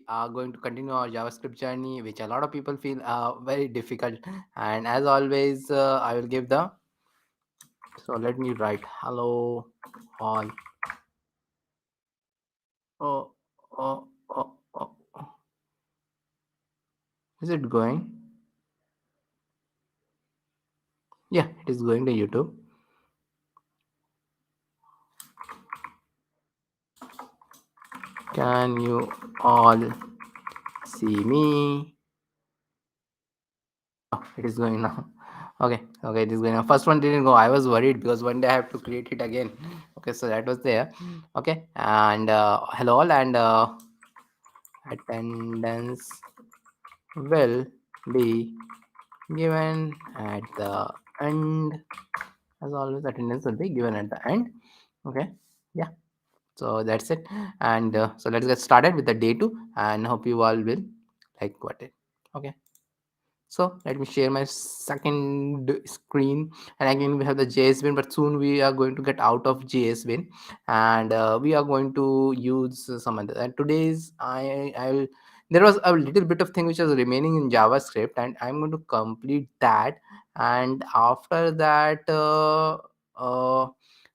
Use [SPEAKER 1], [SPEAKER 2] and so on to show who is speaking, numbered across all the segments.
[SPEAKER 1] are going to continue our JavaScript journey, which a lot of people feel very difficult. And as always, I will give the. So let me write hello all. Oh, oh, oh, oh. Is it going? Yeah, it is going to YouTube. Can you all see me? Oh, it is going now. Okay, it is going now. First one didn't go. I was worried because one day I have to create it again. Okay, so that was there. Okay, and hello all, and attendance will be given at the end. As always, attendance will be given at the end. Okay, yeah. So that's it, and so let's get started with the day two, and hope you all will like what it. Okay. So let me share my second screen, and again we have the JSBin, but soon we are going to get out of JSBin, and we are going to use some other. And today's I will. There was a little bit of thing which was remaining in JavaScript, and I'm going to complete that. And after that,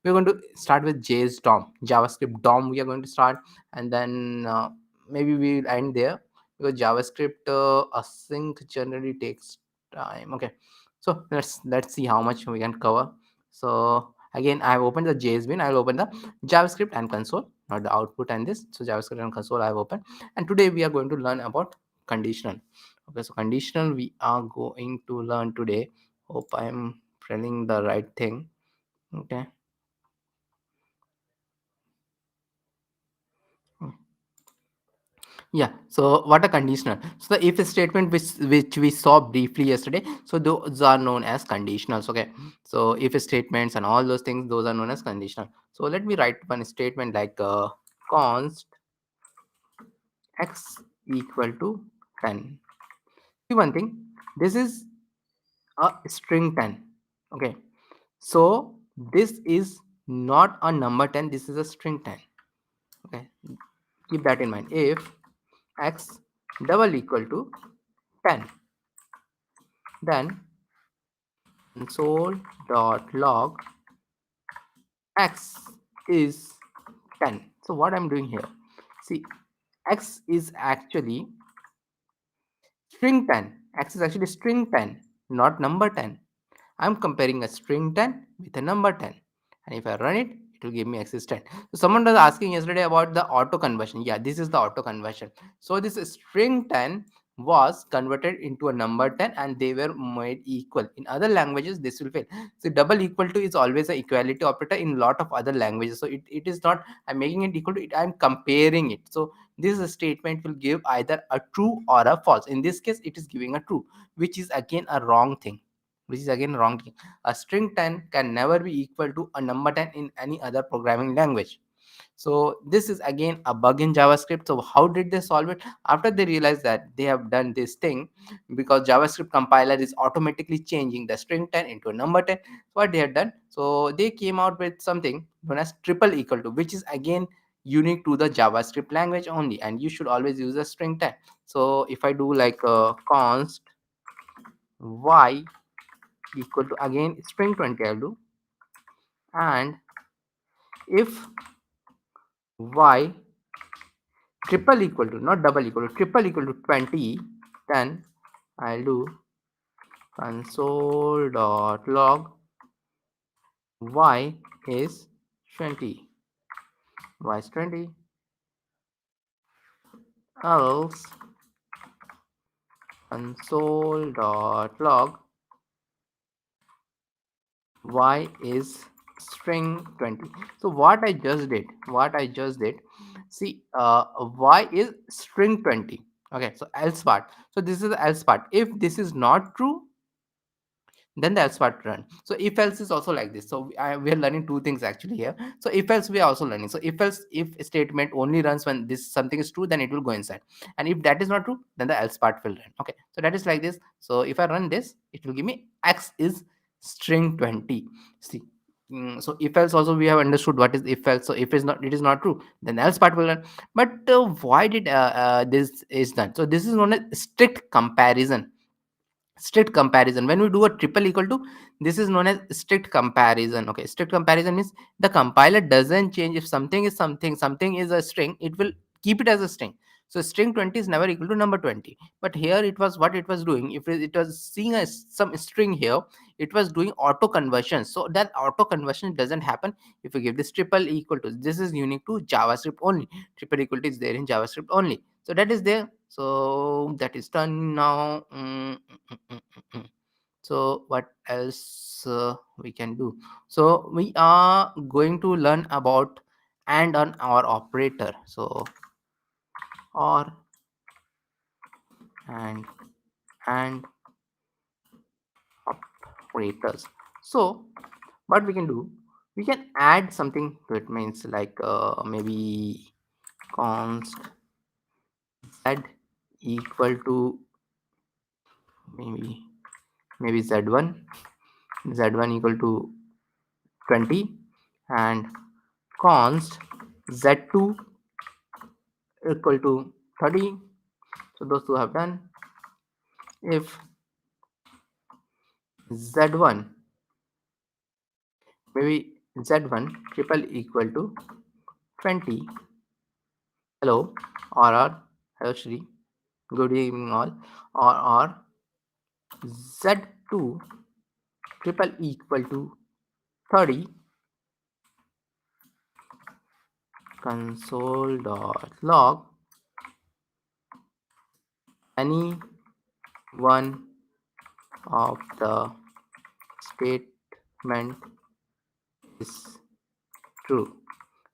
[SPEAKER 1] we're going to start with JS DOM, JavaScript DOM. We are going to start, and then maybe we'll end there because JavaScript async generally takes time. Okay, so let's see how much we can cover. So again, I have opened the JSBin. I will open the JavaScript and console, not the output and this. So JavaScript and console I have opened, and today we are going to learn about conditional. Okay, so conditional we are going to learn today. Hope I am telling the right thing. Okay. Yeah, so what a conditional. So the if statement which we saw briefly yesterday, so those are known as conditionals. Okay, so if statements and all those things, those are known as conditional. So let me write one statement like const x equal to 10. See one thing, this is a string 10. Okay, so this is not a number 10, this is a string 10. Okay, keep that in mind. If x double equal to 10, then console.log x is 10. So what I'm doing here, see, x is actually string 10. X is actually string 10, not number 10. I'm comparing a string 10 with a number 10. And if I run it, it will give me x is 10. So someone was asking yesterday about the auto conversion. Yeah, this is the auto conversion. So this string 10 was converted into a number 10 and they were made equal. In other languages, this will fail. So double equal to is always an equality operator in lot of other languages. So it is not, I'm making it equal to it, I'm comparing it. So this statement will give either a true or a false. In this case, it is giving a true, which is again a wrong thing. Which is again wrong thing. A string 10 can never be equal to a number 10 in any other programming language. So this is again a bug in JavaScript. So how did they solve it? After they realized that they have done this thing, because JavaScript compiler is automatically changing the string 10 into a number 10. What they had done, so they came out with something known as triple equal to, which is again unique to the JavaScript language only, and you should always use a string 10. So if I do like const y equal to again string 20, I'll do, and if y triple equal to, not double equal to, triple equal to 20, then I'll do console.log y is 20, y is 20, else console.log y is string 20. So what I just did, see, y is string 20. Okay, so else part. So this is the else part. If this is not true, then the else part run. So if else is also like this. So we are learning two things actually here. So if else we are also learning. So if else, if statement only runs when this something is true, then it will go inside, and if that is not true, then the else part will run. Okay, so that is like this. So if I run this, it will give me x is string 20. See, So if else also we have understood what is if else. So if it's not, it is not true, then else part will run. But why did this is done? So this is known as strict comparison. Strict comparison, when we do a triple equal to, this is known as strict comparison. Okay, strict comparison means the compiler doesn't change. If something is something, something is a string, it will keep it as a string. So string 20 is never equal to number 20. But here it was, what it was doing, if it was seeing some string here, it was doing auto conversion. So that auto conversion doesn't happen if you give this triple equal to. This is unique to JavaScript only. Triple equal to is there in JavaScript only. So that is there. So that is done now. So what else we can do? So we are going to learn about and on our operator. So or and and operators. So what we can do, we can add something to it, means like maybe const z equal to maybe z1 equal to 20 and const z2 equal to 30. So those two have done. If z1 maybe z1 triple equal to 20, hello, or hello Shri, good evening all, or z2 triple equal to 30, console.log any one of the statement is true.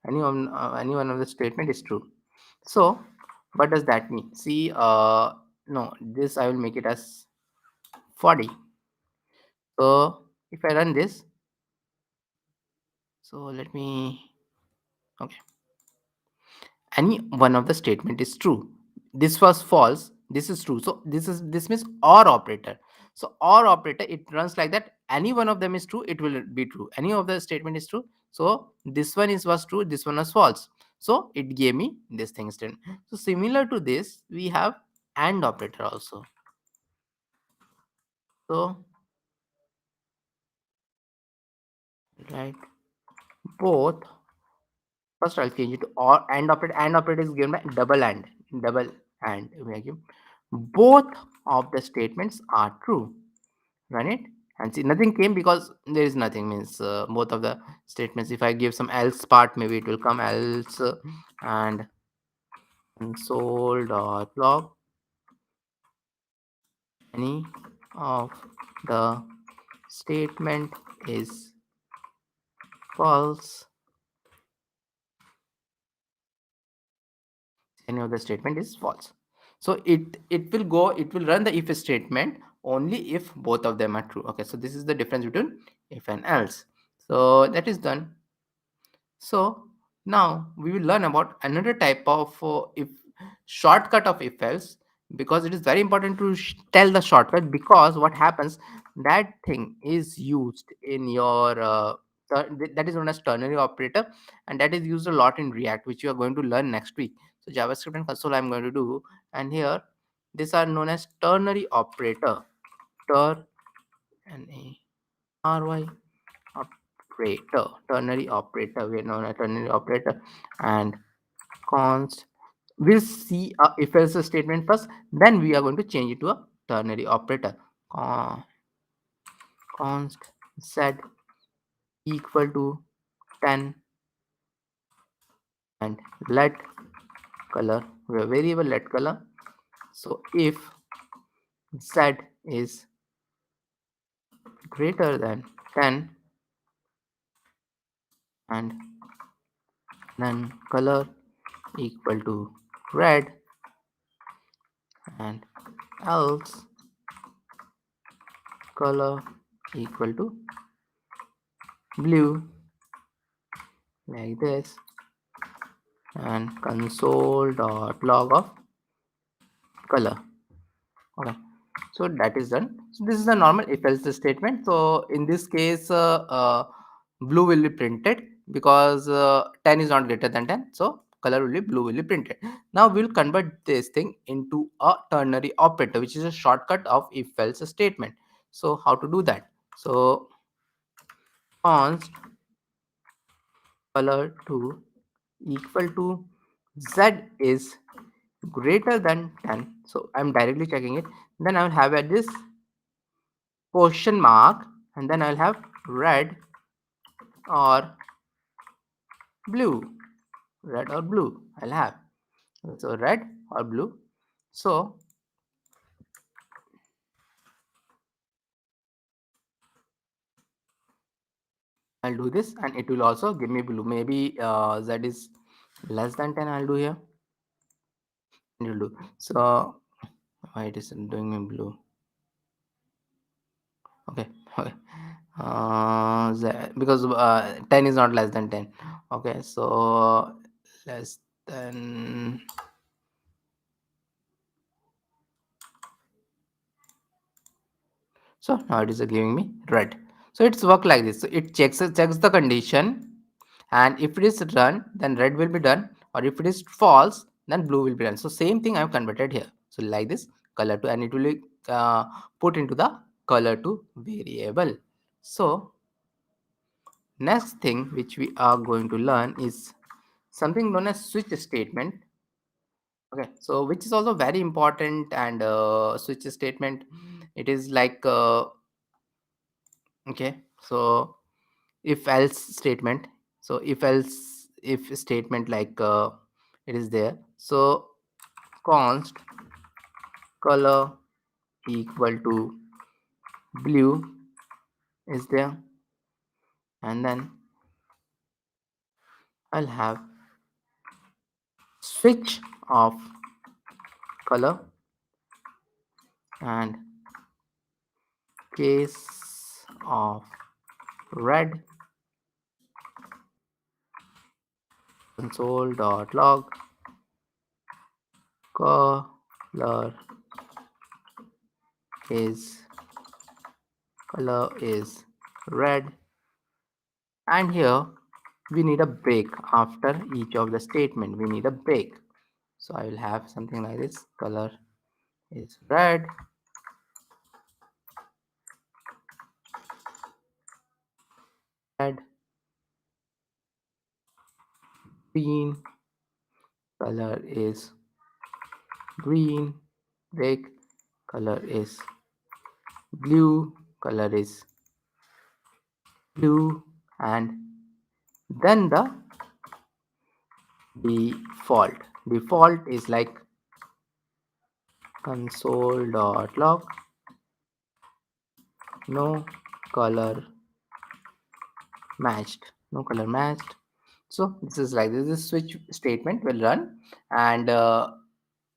[SPEAKER 1] Any one of the statement is true. So what does that mean? See, no, this I will make it as 40. So if I run this, so let me, okay, any one of the statement is true. This was false, this is true. So this means or operator. So or operator, it runs like that. Any one of them is true, it will be true. Any of the statement is true. So this one is was true, this one was false. So it gave me this thing instead. So similar to this, we have and operator also. So right, both, first I'll change it to or and operator. And operator is given by double and. Double and we are given both of the statements are true. Run it and see, nothing came because there is nothing, means both of the statements. If I give some else part, maybe it will come else and console.log any of the statement is false, any of the statement is false. So it will go, it will run the if statement only if both of them are true. Okay, so this is the difference between if and else. So that is done. So now we will learn about another type of if shortcut of if else, because it is very important to tell the shortcut, because what happens, that thing is used in your that is known as ternary operator, and that is used a lot in React, which you are going to learn next week. So JavaScript and console I'm going to do, and here these are known as ternary operator. Ternary operator, ternary operator, we know a ternary operator. And const, we'll see a if else statement first, then we are going to change it to a ternary operator. Const z equal to 10 and let color, we have variable let color. So if z is greater than 10 and then color equal to red, and else color equal to blue, like this, and console.log of color. Okay, so that is done. So this is a normal if else statement. So in this case blue will be printed because 10 is not greater than 10, so color will be blue will be printed. Now we'll convert this thing into a ternary operator, which is a shortcut of if else statement. So how to do that? So const color to equal to z is greater than 10, so I'm directly checking it. Then I will have at this question mark, and then I'll have red or blue. Red or blue I'll have. So red or blue. So I'll do this, and it will also give me blue. Maybe z is less than 10. I'll do here. It will do. So why it is doing me blue? Okay. Okay. Because 10 is not less than 10. Okay, so less than. So now it is giving me red. So it's work like this. So it checks the condition, and if it is done, then red will be done, or if it is false, then blue will be done. So same thing I've converted here. So like this, color to, and it will be put into the color to variable. So next thing which we are going to learn is something known as switch statement. Okay, so which is also very important, and switch statement, it is like okay, so if else statement. So if else if statement, like it is there. So const color equal to blue is there, and then I'll have switch of color, and case of red, console.log color is red. And here we need a break after each of the statement. We need a break. So I will have something like this: color is red, green, color is green, break, color is blue, color is blue, and then the default is like console.log no color matched. So this is like this switch statement will run, and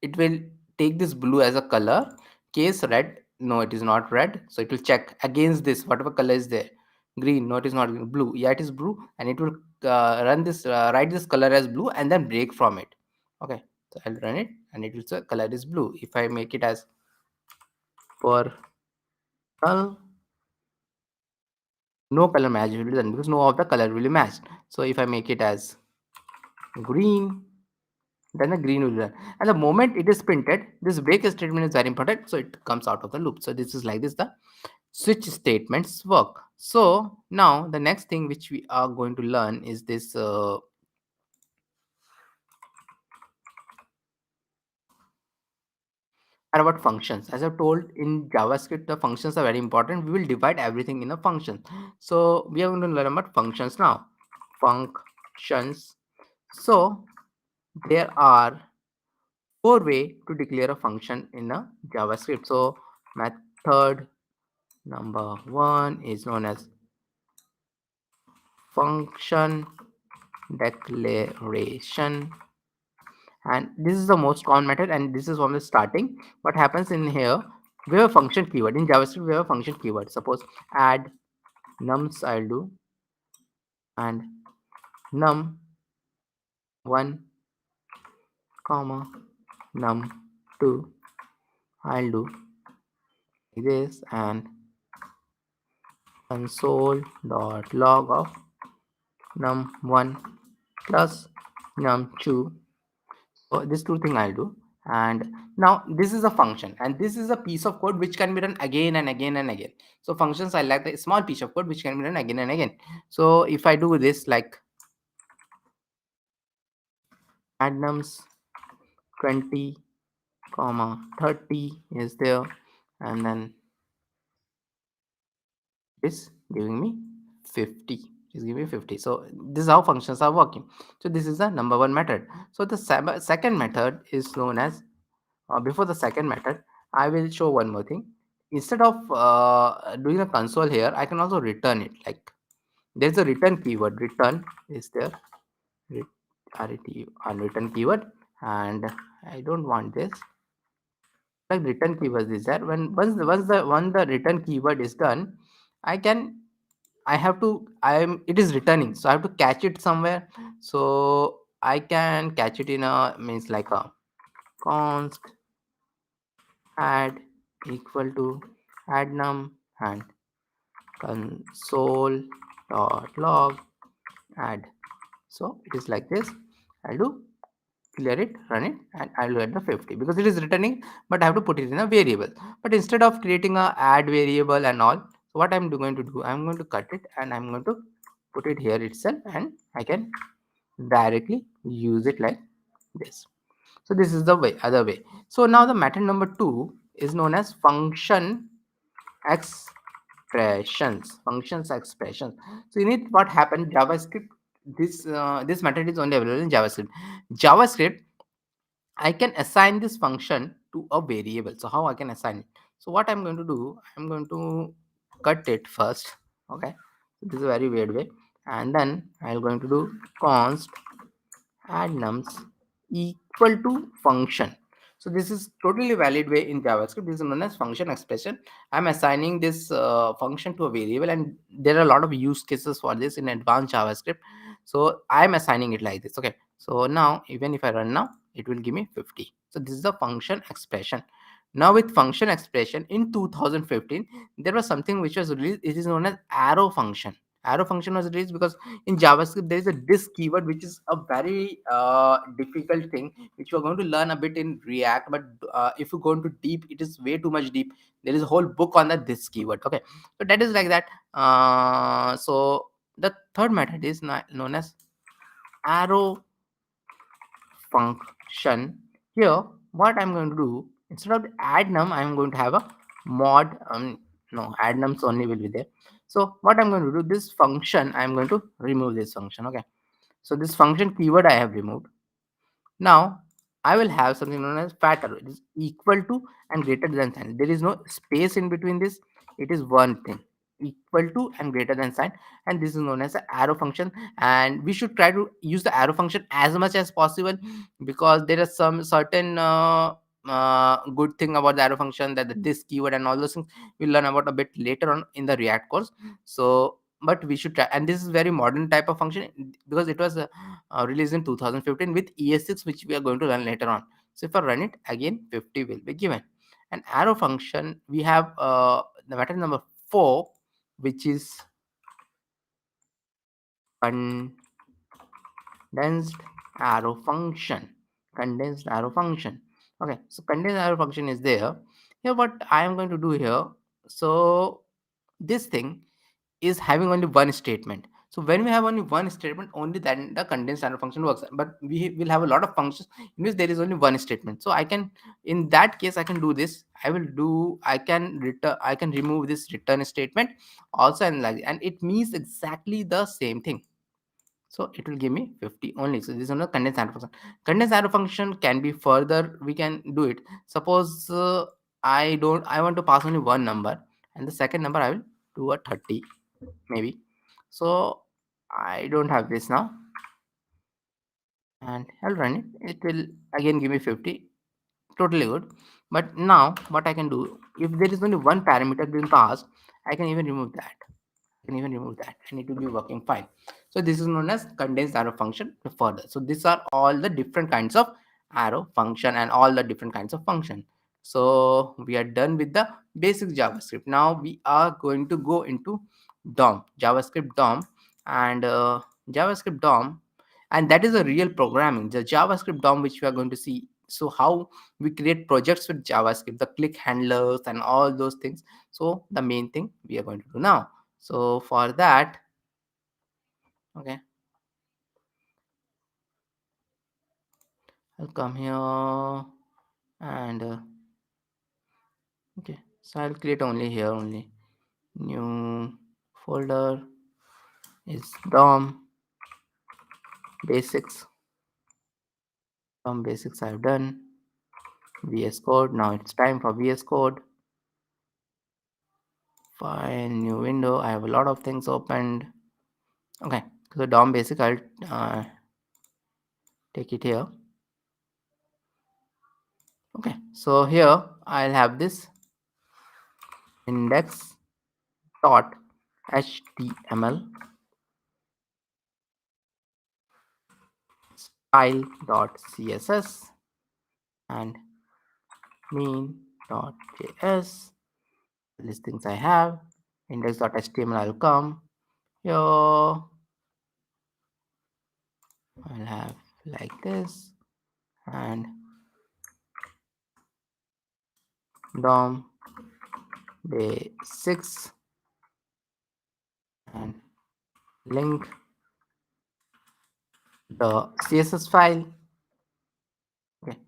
[SPEAKER 1] it will take this blue as a color. Case red, no it is not red, so it will check against this whatever color is there. Green, no it is not green. Blue, yeah it is blue, and it will run this write this color as blue and then break from it. Okay, so I'll run it, and it will say color is blue. If I make it as purple, no color match will be done because no of the color will be matched. So if I make it as green, then the green will be done. And the moment it is printed, this break statement is very important, so it comes out of the loop. So this is like this the switch statements work. So now the next thing which we are going to learn is this about functions. As I've told, in JavaScript the functions are very important. We will divide everything in a function. So we are going to learn about functions now. Functions. So there are 4 ways to declare a function in a JavaScript. So method number 1 is known as function declaration, and this is the most common method, and this is from the starting. What happens in here, we have a function keyword. In JavaScript we have a function keyword. Suppose add nums, I'll do, and num1 comma num2, I'll do this, and console.log of num1 plus num2. So this two thing I'll do. And now this is a function, and this is a piece of code which can be done again and again and again. So functions I like the small piece of code which can be done again and again. So if I do this like add nums 20 comma 30 is there, and then it's giving me 50. It's giving me 50. So this is how functions are working. So this is the number one method. So the second method is known as before the second method, I will show one more thing. Instead of doing a console here, I can also return it. Like there's a return keyword. Return is there. Return keyword, and I don't want this. Like return keyword is there. When once the return keyword is done, I can I have to it is returning, so I have to catch it somewhere. So I can catch it in a means like a const add equal to add num and console dot log add. So it is like this. I'll do clear it, run it, and I'll get the 50 because it is returning, but I have to put it in a variable. But instead of creating a add variable and all, so what I'm going to do, I'm going to cut it and I'm going to put it here itself, and I can directly use it like this. So this is the way, other way. So now the method number 2 is known as function expressions. Functions expressions. So in it, what happened? JavaScript. This method is only available in JavaScript. JavaScript, I can assign this function to a variable. So how I can assign it? So what I'm going to do, I'm going to cut it first. Okay. So this is a very weird way, and then I'm going to do const add nums equal to function. So this is totally valid way in JavaScript. This is known as function expression. I'm assigning this function to a variable, and there are a lot of use cases for this in advanced JavaScript. So I'm assigning it like this. Okay. So now even if I run now, it will give me 50. So this is the function expression. Now with function expression in 2015, there was something which was released. It is known as arrow function. Arrow function was released because in JavaScript there is a disk keyword, which is a very difficult thing which you are going to learn a bit in React. But if you go into deep, it is way too much deep. There is a whole book on the disk keyword. Okay, so that is like that. So the third method is known as arrow function. Here, what I'm going to do, instead of the add num, I'm going to have a mod. No, add nums only will be there. So what I'm going to do, this function, I'm going to remove this function. Okay, so this function keyword I have removed. Now I will have something known as fat arrow. It is equal to and greater than sign. There is no space in between this. It is one thing, equal to and greater than sign, and this is known as the arrow function. And we should try to use the arrow function as much as possible, because there are some certain good thing about the arrow function, that this keyword and all those things we'll learn about a bit later on in the React course. So but we should try, and this is very modern type of function because it was released in 2015 with ES6, which we are going to learn later on. So if I run it again, 50 will be given. An arrow function, we have the method number 4, which is condensed arrow function. Condensed arrow function. Okay, so condensed arrow function is there. Here what I am going to do here, so this thing is having only one statement. So when we have only one statement, only then the condensed arrow function works. But we will have a lot of functions in which there is only one statement. So I can, in that case, I can do this. I can return, I can remove this return statement also, and like, and it means exactly the same thing. So it will give me 50 only. So this is not condensed arrow function. Condensed arrow function can be further, we can do it. Suppose I want to pass only one number, and the second number I will do a 30 maybe. So I don't have this now, and I'll run it. It will again give me 50. Totally good. But now what I can do, if there is only one parameter being passed, I can even remove that. Can even remove that, and it will be working fine. So this is known as condensed arrow function further. So these are all the different kinds of arrow function and all the different kinds of function. So we are done with the basic JavaScript. Now we are going to go into DOM, JavaScript DOM, and JavaScript DOM, and that is a real programming. The JavaScript DOM which we are going to see. So how we create projects with JavaScript, the click handlers and all those things. So the main thing we are going to do now. So for that, okay, I'll come here and okay, so I'll create only here only new folder is DOM basics. DOM basics I've done. VS Code. Now it's time for VS Code. File new window. I have a lot of things opened. Okay, so DOM basic I'll take it here. Okay, so here I'll have this index dot html style dot css and main dot js. These things I have. Index dot html I'll come here. I'll have like this and DOM basics and link the CSS file. Okay,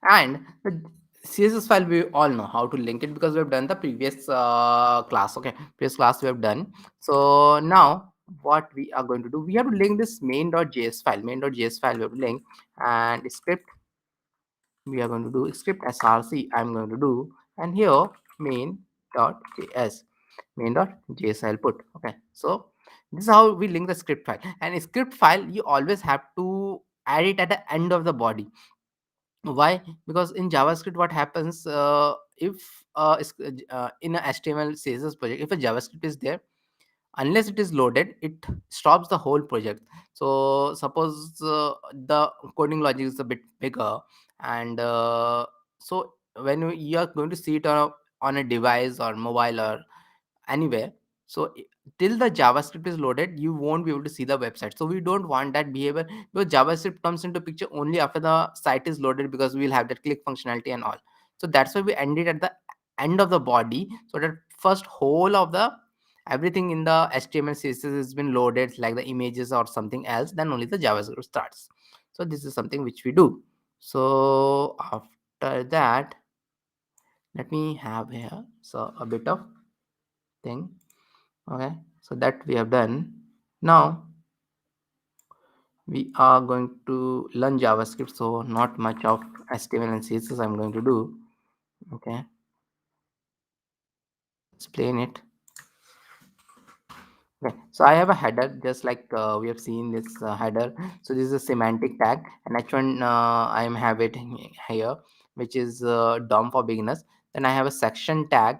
[SPEAKER 1] and the CSS file we all know how to link it because we have done the previous class. Okay, previous class we have done. So now what we are going to do, we have to link this main.js file. Main.js file we have to link, and script we are going to do script src I'm going to do, and here main.js main.js I'll put. Okay, so this is how we link the script file. And a script file you always have to add it at the end of the body. Why? Because in JavaScript what happens, if in a HTML CSS project, if a JavaScript is there, unless it is loaded, it stops the whole project. So suppose the coding logic is a bit bigger, and so when you are going to see it on a device or mobile or anywhere, so till the JavaScript is loaded you won't be able to see the website. So we don't want that behavior, because JavaScript comes into picture only after the site is loaded, because we'll have that click functionality and all. So that's why we end it at the end of the body, so that first whole of the everything in the HTML CSS has been loaded, like the images or something else, then only the JavaScript starts. So this is something which we do. So after that, let me have here so a bit of thing. Okay, so that we have done. Now we are going to learn JavaScript, so not much of HTML and CSS I'm going to do. Okay, explain it. Okay, so I have a header, just like we have seen this header. So this is a semantic tag, and h1 I am have it here, which is DOM for beginners. Then I have a section tag.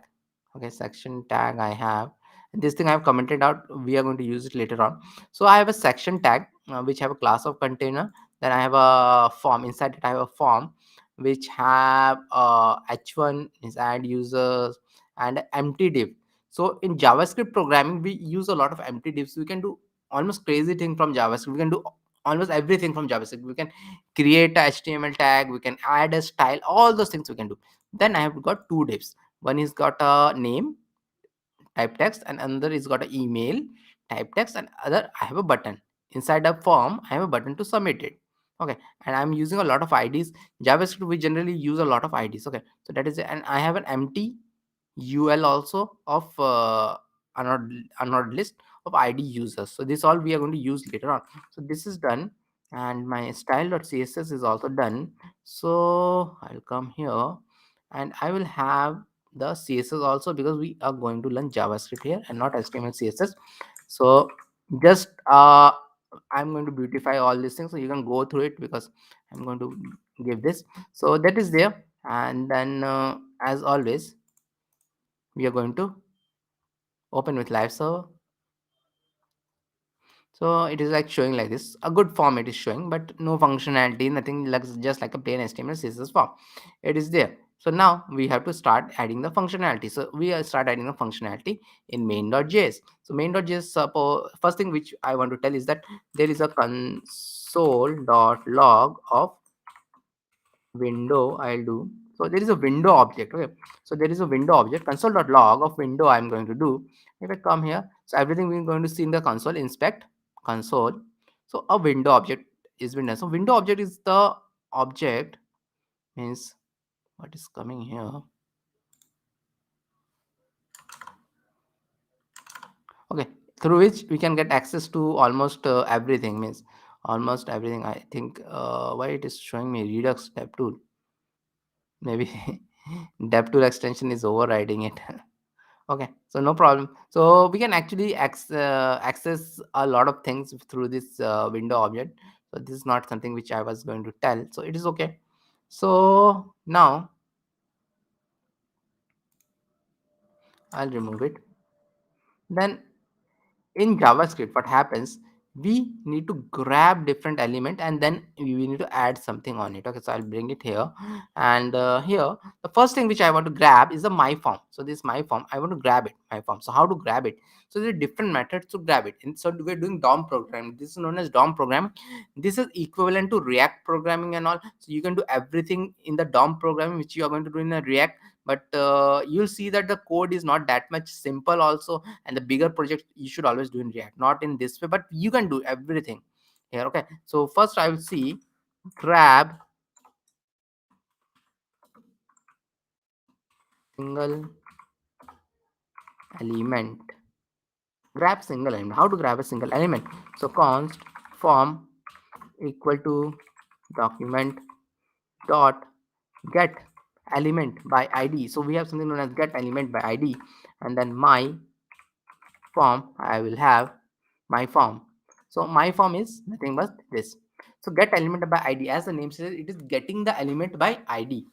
[SPEAKER 1] Okay, section tag I have. And this thing I have commented out. We are going to use it later on. So I have a section tag which have a class of container. Then I have a form. Inside it I have a form which have h1 is add users and empty div. So in JavaScript programming, we use a lot of empty divs. We can do almost crazy thing from JavaScript. We can do almost everything from JavaScript. We can create a HTML tag. We can add a style. All those things we can do. Then I have got two divs. One is got a name type text, and another is got an email type text, and other I have a button. Inside a form I have a button to submit it. Okay, and I'm using a lot of IDs. JavaScript we generally use a lot of IDs. Okay, so that is it. And I have an empty UL also of unordered list of ID users. So this all we are going to use later on. So this is done, and my style.css is also done. So I'll come here and I will have the CSS also, because we are going to learn JavaScript here and not HTML CSS. So just I'm going to beautify all these things so you can go through it, because I'm going to give this. So that is there, and then as always we are going to open with live server. So it is like showing like this, a good form it is showing, but no functionality, nothing, like just like a plain HTML CSS form. It is there. So now we have to start adding the functionality. So we start adding the functionality in main.js. So main.js, first thing which I want to tell is that there is a console.log of window. I'll do. So there is a window object. Okay. So there is a window object, console.log of window I'm going to do. If I come here, so everything we're going to see in the console, inspect console. So a window object is window. So window object is the object, means what is coming here. Okay, through which we can get access to almost everything, means almost everything. I think why it is showing me Redux dev tool. Maybe dev tool extension is overriding it. Okay, so no problem. So we can actually access a lot of things through this window object. So this is not something which I was going to tell, so it is okay. So now I'll remove it. Then in JavaScript, what happens, we need to grab different element and then we need to add something on it. Okay, so I'll bring it here, and here the first thing which I want to grab is the my form. So this my form, I want to grab it, my form. So how to grab it? So there are different methods to grab it, and so we're doing DOM programming. This is known as DOM programming. This is equivalent to React programming and all. So you can do everything in the DOM programming which you are going to do in a React, but you'll see that the code is not that much simple also, and the bigger project you should always do in React, not in this way, but you can do everything here. Okay, so first I will see grab single element. Grab single element. How to grab a single element? So const form equal to document dot get element by id. So we have something known as get element by id, and then my form, I will have my form. So my form is nothing but this. So get element by id, as the name says, it is getting the element by id.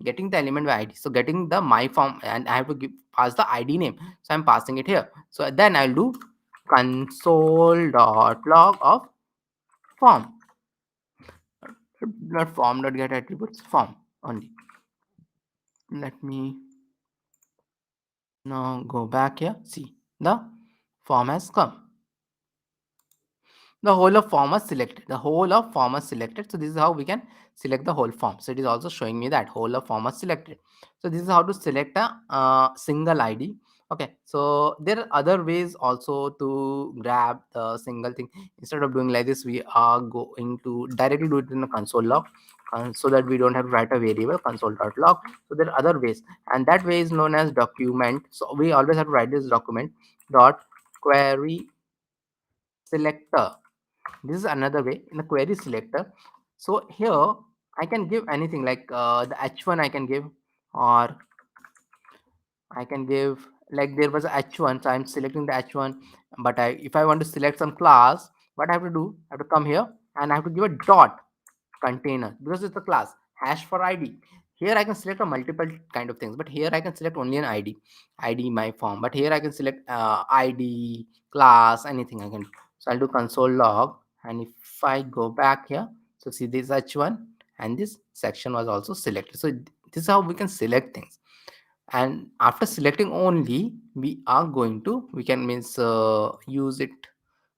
[SPEAKER 1] Getting the element by id. So getting the my form, and I have to pass the id name. So I'm passing it here. So then I'll do console.log of form. Not form dot get attributes, form only. Let me now go back here. See, the form has come. The whole of form was selected. The whole of form was selected. So this is how we can select the whole form. So it is also showing me that whole of form was selected. So this is how to select a single id. Okay, so there are other ways also to grab the single thing. Instead of doing like this, we are going to directly do it in the console log, so that we don't have to write a variable console.log. So there are other ways, and that way is known as document. So we always have to write this document dot query selector. This is another way in the query selector. So here I can give anything, like the h1 I can give, or I can give, like there was a h1, so I'm selecting the h1. But if I want to select some class, what I have to do, I have to come here and I have to give a dot container, because it's a class, hash for id. Here I can select a multiple kind of things, but here I can select only an id my form. But here I can select id, class, anything I can do. So I'll do console log, and if I go back here, so see this h1 and this section was also selected. So this is how we can select things, and after selecting only, we are going to, we can means use it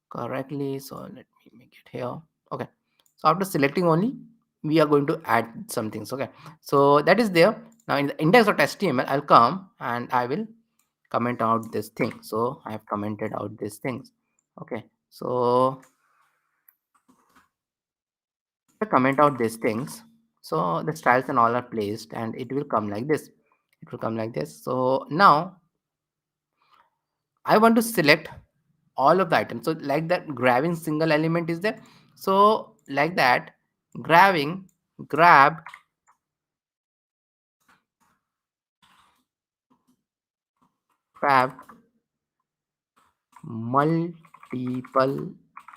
[SPEAKER 1] correctly. So let me make it here. Okay, so after selecting only, we are going to add some things. Okay, so that is there. Now in the index.html, I'll come and I will comment out this thing. So I have commented out these things. Okay, so I comment out these things. So the styles and all are placed, and it will come like this. It will come like this. So now I want to select all of the items. So like that, grabbing single element is there. So like that, grabbing, grab grab multiple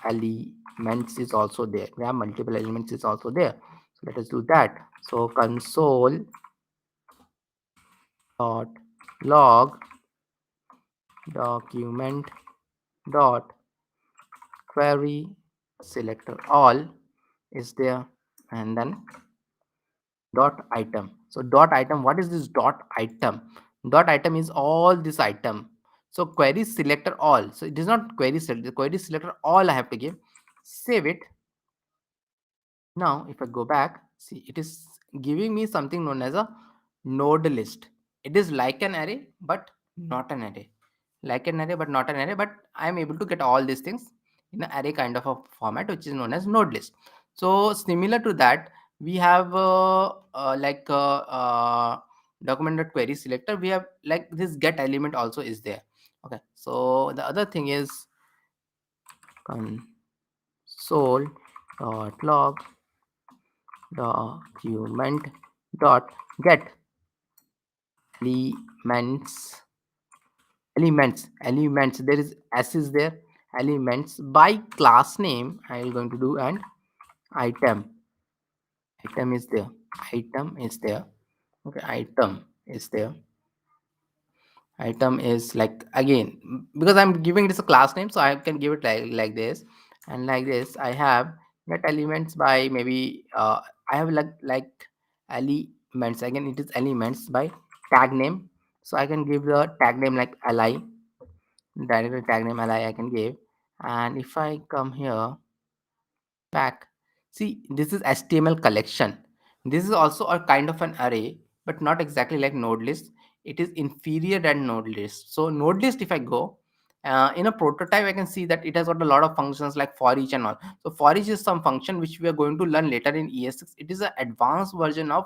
[SPEAKER 1] elements is also there. Grab multiple elements is also there. So let us do that. So console dot log document dot query selector all is there, and then dot item. So dot item, what is this dot item? Dot item is all this item. So query selector all. So it is not query selector, the query selector all I have to give. Save it. Now if I go back, see it is giving me something known as a node list. It is like an array but not an array. Like an array but not an array, but I am able to get all these things in an array kind of a format, which is known as node list. So similar to that, we have document.query selector. We have like this get element also is there. Okay, so the other thing is console.log document dot get elements. There is s is there, elements by class name I am going to do, and item is there, okay, item is like again, because I'm giving this a class name, so I can give it like this, and like this I have get elements by maybe I have like elements, again it is elements by tag name. So I can give the tag name like li, directly tag name li I can give. And if I come here back, see this is HTML collection. This is also a kind of an array, but not exactly like node list. It is inferior than node list. So node list, if I go in a prototype, I can see that it has got a lot of functions like for each and all. So for each is some function which we are going to learn later in ES6. It is an advanced version of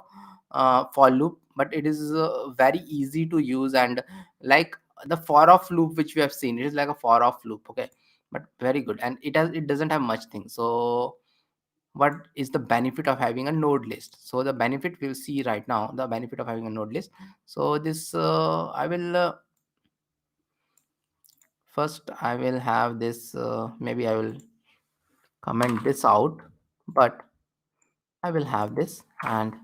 [SPEAKER 1] for loop, but it is very easy to use, and like the for of loop which we have seen, it is like a for of loop. Okay, but very good, and it doesn't have much thing. So what is the benefit of having a node list? So the benefit we'll see right now, the benefit of having a node list. So this I will first I will have this maybe I will comment this out, but I will have this, and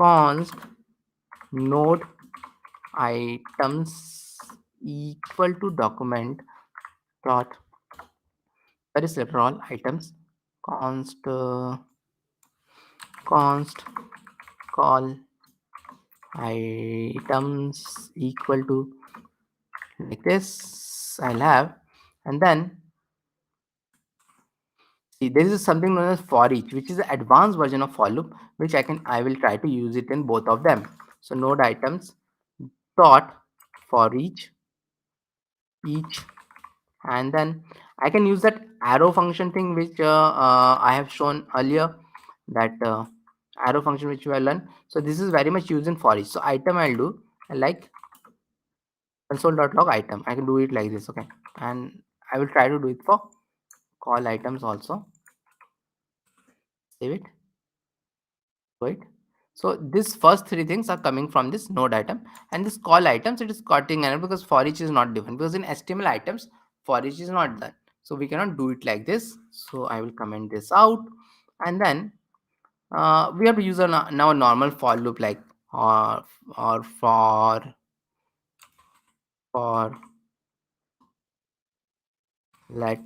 [SPEAKER 1] const node items equal to document dot that is literal items const call items equal to like this I'll have. And then see there is something known as for each, which is the advanced version of for loop, which I will try to use it in both of them. So node items dot for each, and then I can use that arrow function thing which I have shown earlier, that arrow function which we have learned. So this is very much used in for each. So item I'll do like console.log item. I can do it like this. Okay, and I will try to do it for call items also. Save it, wait. So this first three things are coming from this node item, and this call items, it is cutting error because for each is not different, because in HTML items for each is not done, so we cannot do it like this. So I will comment this out, and then we have to use a now a normal for loop like or for let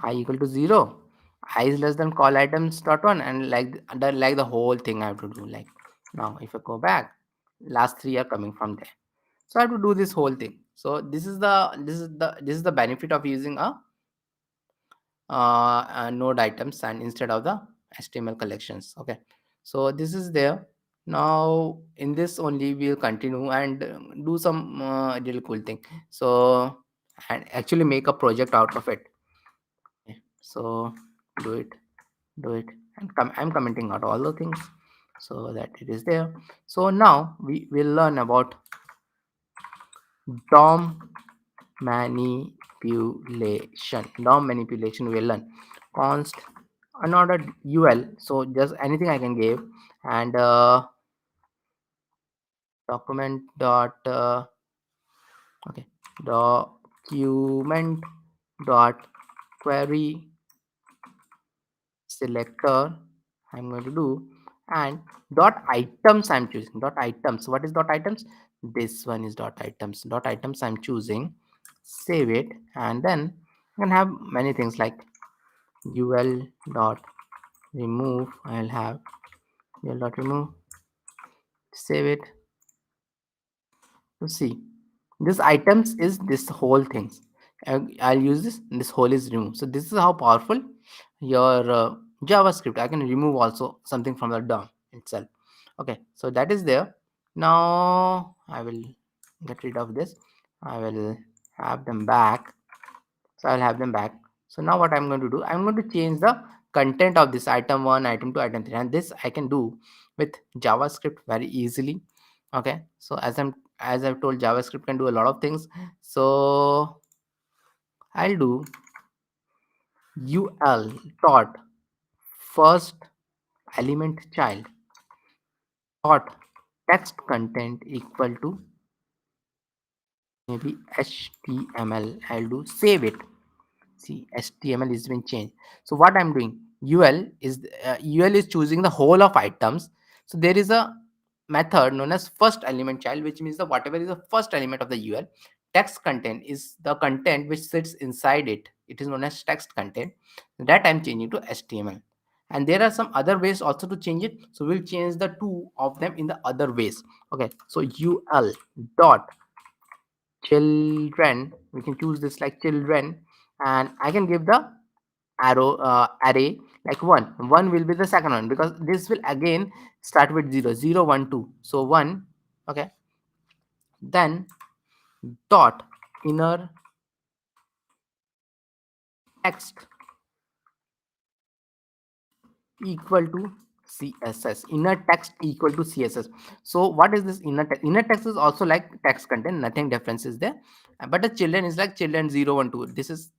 [SPEAKER 1] I equal to 0, I is less than call items dot one, and like the whole thing I have to do. Like now if I go back, last three are coming from there, so I have to do this whole thing. So this is the benefit of using node items and instead of the HTML collections. Okay, so this is there. Now in this only we'll continue and do some really cool thing. So and actually make a project out of it. Okay, so do it, and I'm commenting out all the things so that it is there. So now we will learn about DOM manipulation. We'll learn const unordered ul, so just anything I can give, and document dot okay, document dot query selector I'm going to do, and dot items I'm choosing. Dot items, what is dot items? This one is dot items. Dot items I'm choosing. Save it, and then I can have many things like ul dot remove. I'll have You'll not remove, save it. So see, this items is this whole things. I'll use this whole is removed. So this is how powerful your JavaScript. I can remove also something from the DOM itself. Okay, so that is there. Now I will get rid of this. I will have them back. So I'll have them back. So now what I'm going to do, I'm going to change the content of this item 1, item 2, item 3, and this I can do with JavaScript very easily. Okay, so as I've told, JavaScript can do a lot of things. So I'll do ul dot first element child dot text content equal to maybe html. I'll do save it. See, html is been changed. So what I'm doing, ul is choosing the whole of items. So there is a method known as first element child, which means the whatever is the first element of the ul. Text content is the content which sits inside it. It is known as text content. That I'm changing to html. And there are some other ways also to change it, so we'll change the two of them in the other ways. Okay, so ul dot children, we can choose this like children, and I can give the array like 1 will be the second one, because this will again start with 0 0 1 2. So 1. Okay, then dot inner text equal to css, inner text equal to css. So what is this inner text? Inner text is also like text content, nothing difference is there. But the children is like children 0 1 2. This is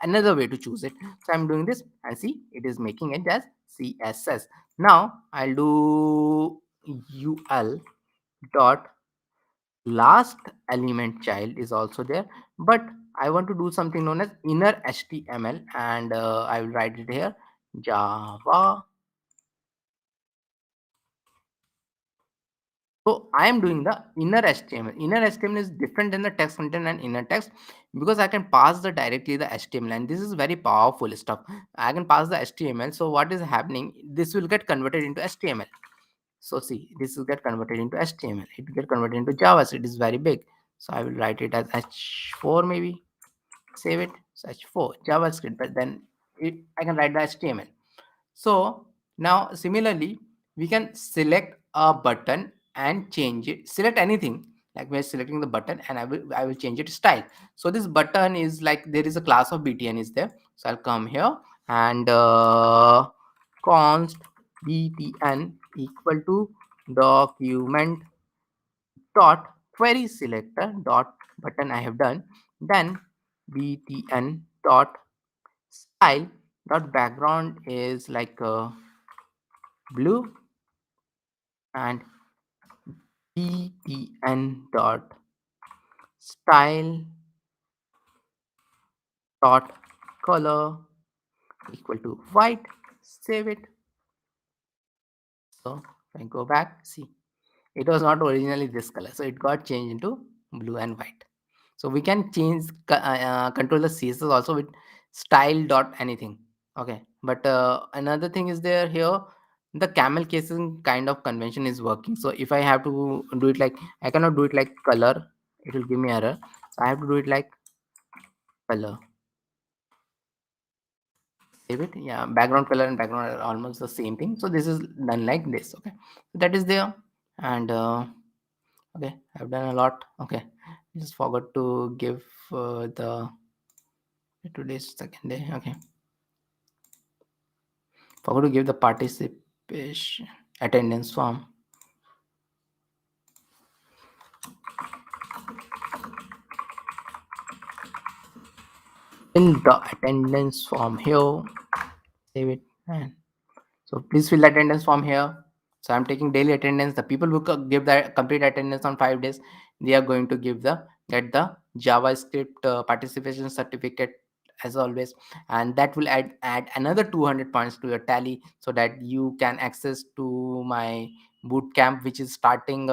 [SPEAKER 1] another way to choose it. So I'm doing this, and see, it is making it as css. Now I'll do ul dot last element child is also there, but I want to do something known as inner html, and I will write it here, java. So I am doing the inner HTML. Inner HTML is different than the text content and inner text, because I can pass the directly the HTML, and this is very powerful stuff. I can pass the HTML. So what is happening? This will get converted into HTML. So see, this will get converted into HTML. It will get converted into Java. So it is very big. So I will write it as H4 maybe. Save it. So H4 JavaScript, but then I can write the HTML. So now similarly, we can select a button and change it. Select anything, like we're selecting the button, and I will change it style. So this button is like, there is a class of btn is there. So I'll come here and const btn equal to document dot query selector dot button I have done. Then btn dot style dot background is like blue, and btn dot style dot color equal to white. Save it. So if I go back, see, it was not originally this color, so it got changed into blue and white. So we can change control the css also with style dot anything. Okay, but another thing is there here, the camel casing kind of convention is working. So if I have to do it like, I cannot do it like color, it will give me error. So I have to do it like color. Save it. Yeah, background color and background are almost the same thing. So this is done like this. Okay, so that is there. And okay, I've done a lot. Okay, just forgot to give the today's second day. Okay, forgot to give the participation attendance form. In the attendance form here, save it, and so please fill the attendance form here. So I'm taking daily attendance. The people who give the complete attendance on 5 days, they are going to get the JavaScript participation certificate as always, and that will add another 200 points to your tally, so that you can access to my boot camp, which is starting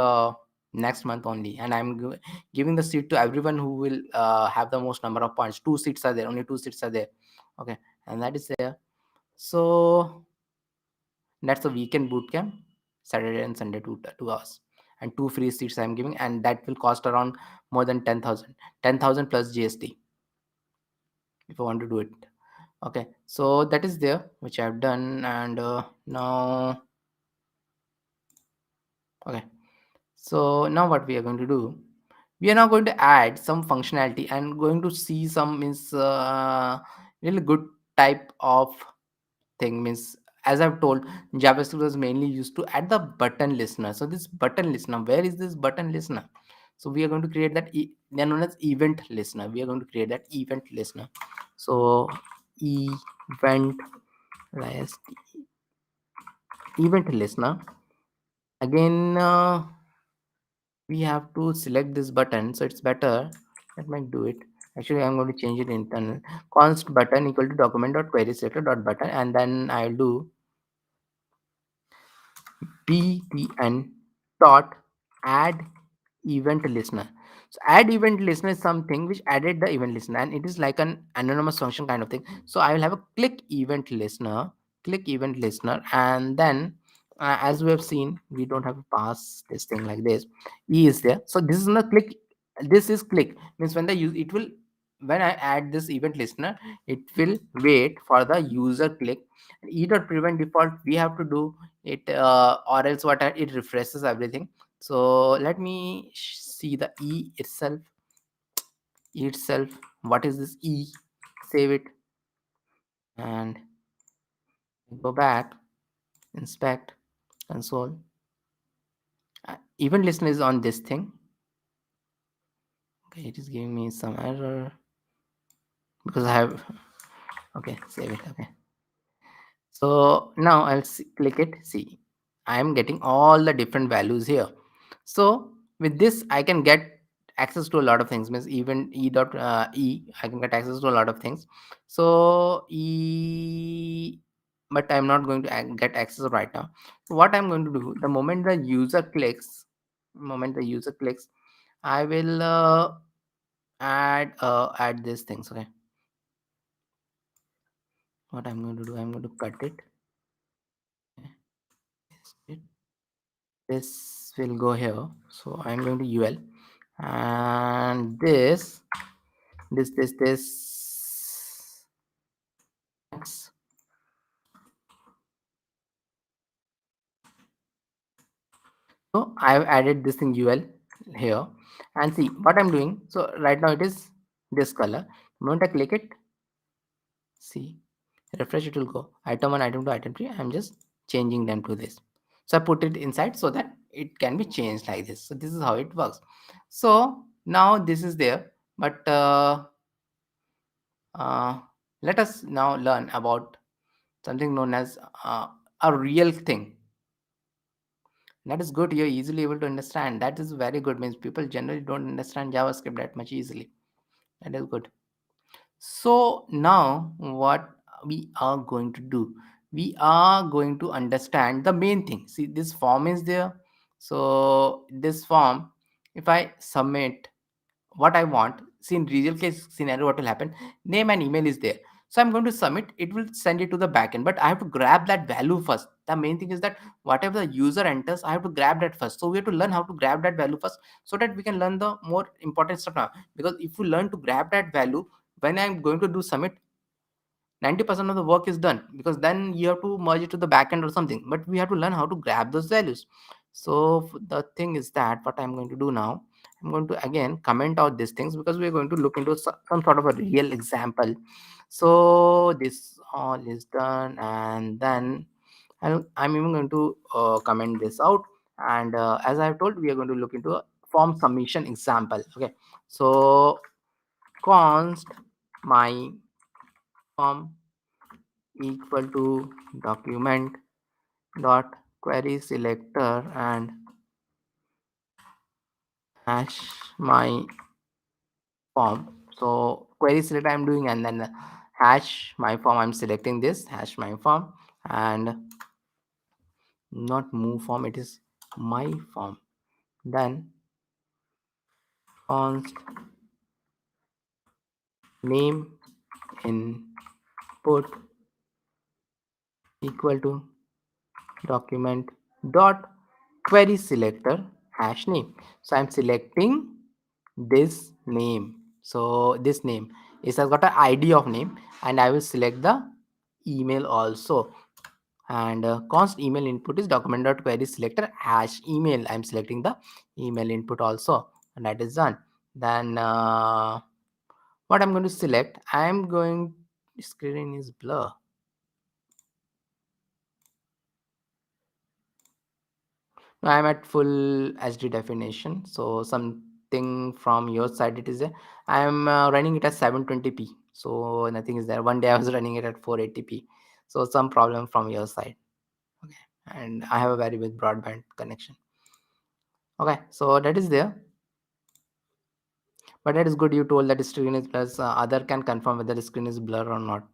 [SPEAKER 1] next month only. And I'm giving the seat to everyone who will have the most number of points. 2 seats are there, only 2 seats are there. Okay, and that is there. So that's the weekend boot camp. Saturday and Sunday 2 hours, and 2 free seats I'm giving, and that will cost around more than 10,000 plus GST if I want to do it. Okay, so that is there which I've done, and now okay, so now what we are going to do, we are now going to add some functionality and going to see some means really good type of thing. Means, as I've told, JavaScript was mainly used to add the button listener. So this button listener, where is this button listener? So we are going to create that they're known as event listener. We are going to create that event listener. So event list, event listener. Again, we have to select this button, so it's better. Let me do it. Actually, I'm going to change it internal. Const button equal to document.querySelector.button, and then I'll do btn dot add event listener. So add event listener is something which added the event listener, and it is like an anonymous function kind of thing. So I will have a click event listener, and then as we have seen, we don't have to pass this thing like this. E is there, so this is not click. This is click, means when the use it will, when I add this event listener, it will wait for the user click. E dot prevent default, we have to do it, or else what it refreshes everything. So let me see the itself. What is this E? Save it and go back, inspect, console. Event listener is on this thing. Okay, it is giving me some error because I have. Okay, save it. Okay, so now I'll click it. See, I am getting all the different values here. So with this, I can get access to a lot of things. Means even I can get access to a lot of things. So but I'm not going to get access right now. So what I'm going to do, the moment the user clicks, I will add these things. Okay, what I'm going to do, I'm going to cut it. Okay. This will go here, so I'm going to ul, and this X. So I've added this thing ul here, and see what I'm doing. So right now it is this color. The moment I click it, see, refresh, it will go item 1, item 2, item 3. I'm just changing them to this. So I put it inside so that it can be changed like this. So this is how it works. So now this is there, but uh, let us now learn about something known as a real thing. That is good. You're easily able to understand. That is very good. Means people generally don't understand JavaScript that much easily. That is good. So now what we are going to do, we are going to understand the main thing. See, this form is there. So this form, if I submit what I want, see, in real case scenario, what will happen? Name and email is there. So I'm going to submit, it will send it to the backend, but I have to grab that value first. The main thing is that whatever the user enters, I have to grab that first. So we have to learn how to grab that value first, so that we can learn the more important stuff now. Because if you learn to grab that value, when I'm going to do submit, 90% of the work is done, because then you have to merge it to the backend or something, but we have to learn how to grab those values. So the thing is that what I'm going to do now, I'm going to again comment out these things, because we're going to look into some sort of a real example. So this all is done, and then I'm even going to comment this out. And as I've told, we are going to look into a form submission example. Okay, so const my form equal to document dot query selector and hash my form. So query selector I'm doing, and then hash my form, I'm selecting this hash my form, and not move form, it is my form. Then const name input equal to document dot query selector hash name. So I'm selecting this name. So this name is has got an ID of name, and I will select the email also. And const email input is document dot query selector hash email. I'm selecting the email input also, and that is done. Then what I'm going to select, I'm going, screen is blur. No, I'm at full HD definition. So something from your side it is there. I'm running it at 720p. So nothing is there. One day I was running it at 480p. So some problem from your side. Okay. And I have a very big broadband connection. Okay. So that is there. But that is good. You told that the screen is plus. Other can confirm whether the screen is blur or not.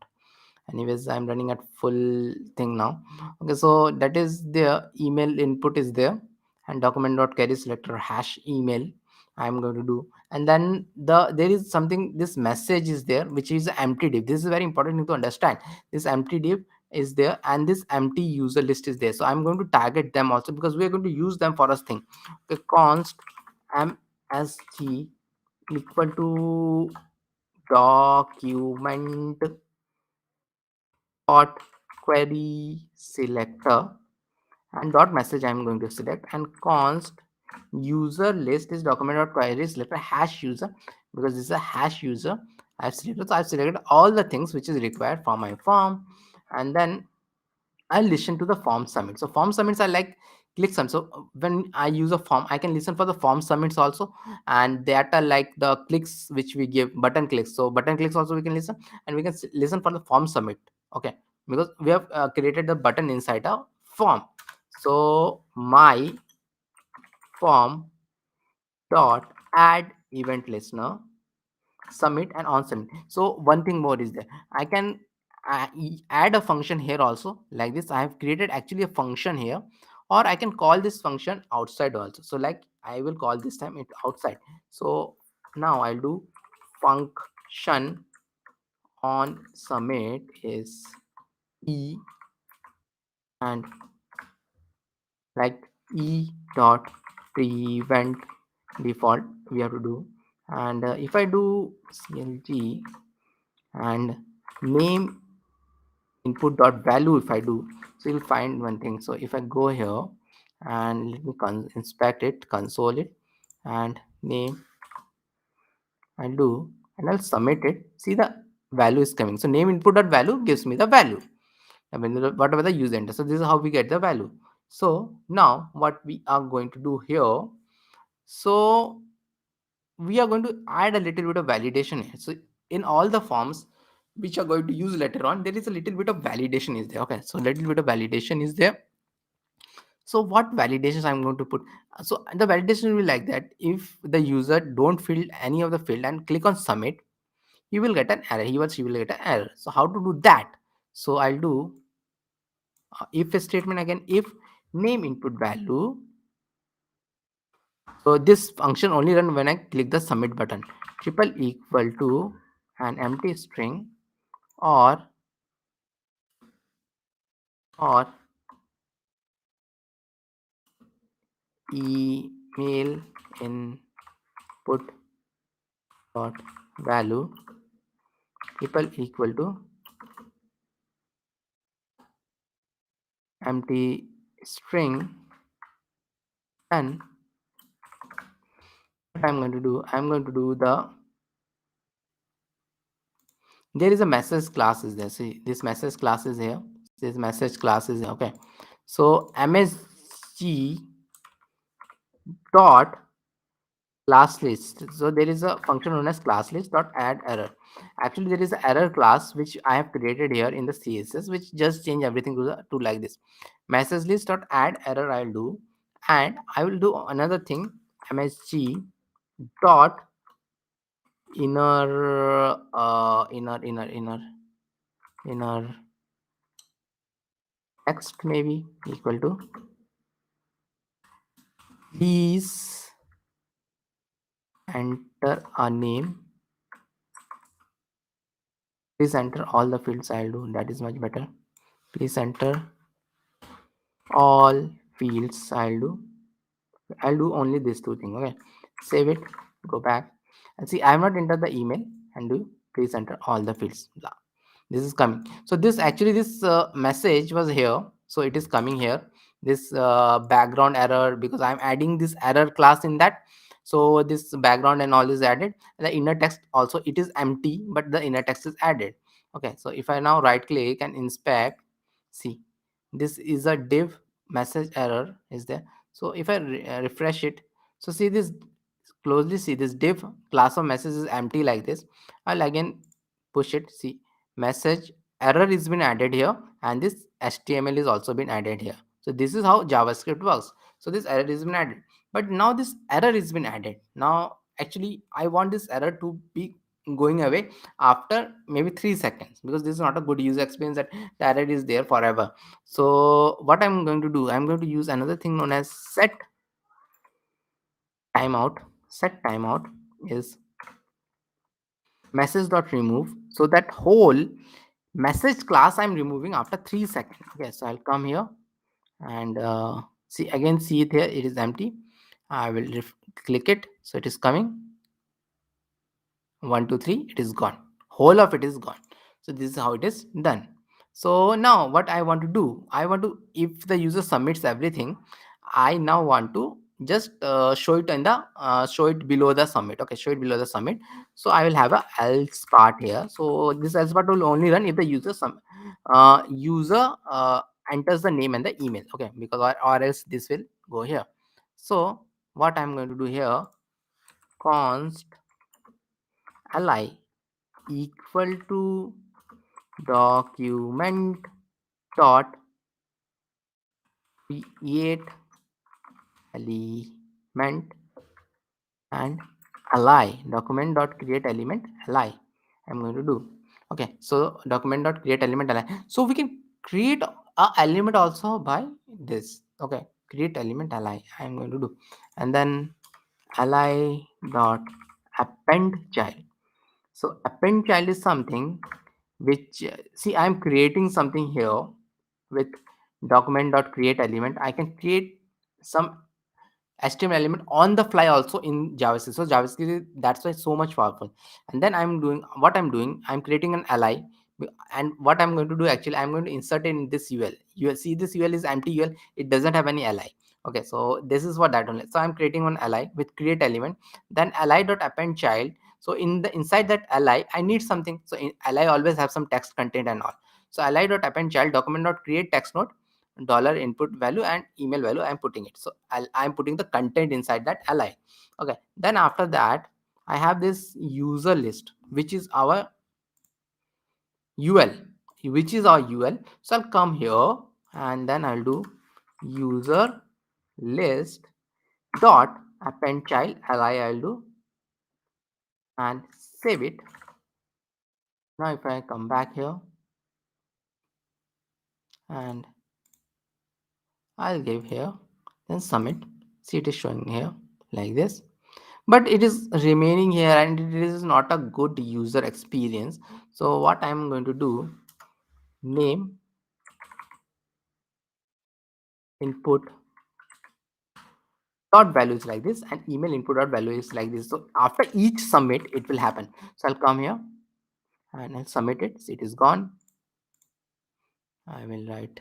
[SPEAKER 1] Anyways, I'm running at full thing now. Okay, so that is the email input is there, and document dot carry selector hash email I'm going to do. And then there is something, this message is there, which is empty div. This is very important thing to understand. This empty div is there, and this empty user list is there. So I'm going to target them also, because we are going to use them for us thing. Okay, const msg equal to document dot query selector, and dot message I'm going to select, and const user list is document dot query selector hash user, because this is a hash user I've selected. So I've selected all the things which is required for my form. And then I listen to the form submit. So form submits are like click some. So when I use a form, I can listen for the form submits also, and that are like the clicks which we give, button clicks. So button clicks also we can listen, and we can listen for the form submit. Okay, because we have created the button inside a form. So my form dot add event listener submit and on submit. So one thing more is there, I can add a function here also. Like this, I have created actually a function here, or I can call this function outside also. So like I will call this time it outside. So now I'll do function on submit is e, and like e dot prevent default we have to do. And if I do clg and name input dot value, if I do, so you'll find one thing. So if I go here and let me inspect it, console it, and name, I'll do, and I'll submit it. See, the value is coming. So name input dot value gives me the value. I mean, whatever the user enter. So this is how we get the value. So now what we are going to do here, so we are going to add a little bit of validation here. So in all the forms which are going to use later on, there is a little bit of validation is there. Okay, so little bit of validation is there. So what validations I'm going to put? So the validation will be like that: if the user don't fill any of the field and click on submit, he will get an error. He or she will get an error. So how to do that? So I'll do if statement again. If name input value, so this function only run when I click the submit button. Triple equal to an empty string, or or email input dot value triple equal to empty string. And what I'm going to do, I'm going to do the, there is a message class is there. See, this message class is here. This message class is here. Okay, so msg dot class list. So there is a function known as class list dot add error. Actually there is an error class which I have created here in the css, which just change everything to the to like this message list dot add error. I'll do, and I will do another thing, msg dot inner text maybe equal to please enter a name. Please enter all the fields. I'll do that is much better. Please enter all fields. I'll do only these two things. Okay, save it, go back, and see I have not entered the email, and do please enter all the fields. Blah. This is coming. So this message was here, so it is coming here. This background error, because I'm adding this error class in that. So this background and all is added. The inner text also, it is empty, but the inner text is added. Okay, so if I now right click and inspect, see this is a div message error is there. So if I refresh it, so see this closely, see this div class of message is empty like this. I'll again push it, see message error is been added here, and this HTML is also been added here. So this is how JavaScript works. So this error is been added, but now this error is been added. Now actually I want this error to be going away after maybe 3 seconds, because this is not a good user experience that the error is there forever. So what I'm going to do, I'm going to use another thing known as set timeout. Set timeout is message.remove. So that whole message class I'm removing after 3 seconds. Okay, so I'll come here and see again, see it here, it is empty. I will click it, so it is coming. 1 2 3, it is gone, whole of it is gone. So this is how it is done. So now what I want to do, I want to, if the user submits everything, I now want to just show it in the show it below the submit. Okay, show it below the submit. So I will have a else part here. So this else part will only run if the user enters the name and the email. Okay, because or else this will go here. So what I'm going to do here, const ally equal to document dot create element and ally. Document dot create element ally I'm going to do. Okay, so document dot create element ally, so we can create a element also by this. Okay, create element ally I'm going to do, and then ally dot append child. So append child is something which see I'm creating something here with document dot create element. I can create some HTML element on the fly also in JavaScript. So JavaScript, that's why it's so much powerful. And then I'm creating an ally. And what I'm going to do, actually, I'm going to insert it in this UL. You will see this UL is empty UL. It doesn't have any ally. Okay, so this is what that only. So I'm creating one ally with create element, then ally dot append child. So inside that ally, I need something. So in ally always have some text content and all. So ally dot append child document dot create text node dollar input value and email value I'm putting it. So I'm putting the content inside that ally. Okay, then after that I have this user list, which is our ul, so I'll come here and then I'll do user list dot append child ally. I'll do and save it. Now if I come back here and I'll give here, then submit, see it is showing here like this, but it is remaining here and it is not a good user experience. So what I'm going to do, name input dot value is like this and email input dot value is like this. So after each submit it will happen. So I'll come here and I'll submit it. See, it is gone. I will write,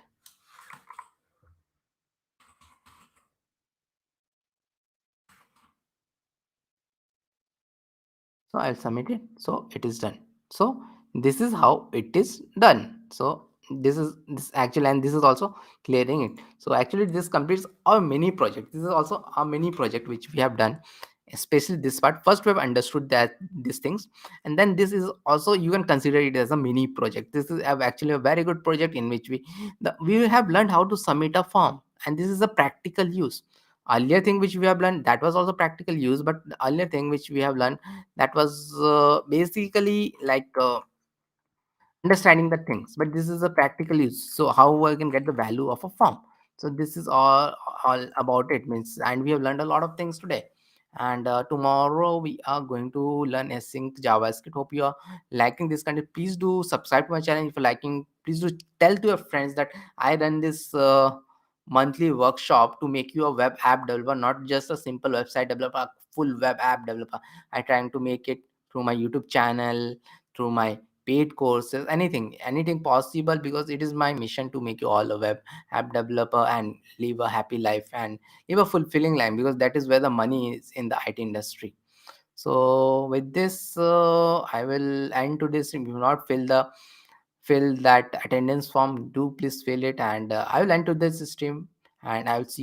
[SPEAKER 1] so I'll submit it, so it is done. So this is how it is done. So this actually, and this is also clearing it. So actually this completes our mini project. This is also a mini project which we have done, especially this part. First we have understood that these things, and then this is also, you can consider it as a mini project. This is actually a very good project in which we have learned how to submit a form, and this is a practical use. Earlier thing which we have learned, that was also practical use, but the earlier thing which we have learned, that was basically like understanding the things, but this is a practical use. So how I can get the value of a form. So this is all about it means, and we have learned a lot of things today. And tomorrow we are going to learn async JavaScript. Hope you are liking this content. Please do subscribe to my channel if you're liking. Please do tell to your friends that I run this monthly workshop to make you a web app developer, not just a simple website developer, a full web app developer. I trying to make it through my YouTube channel, through my paid courses, anything possible, because it is my mission to make you all a web app developer and live a happy life and live a fulfilling life, because that is where the money is in the IT industry. So with this, I will end to this. If you have not fill that attendance form, do please fill it, and I will end to this stream, and I will see you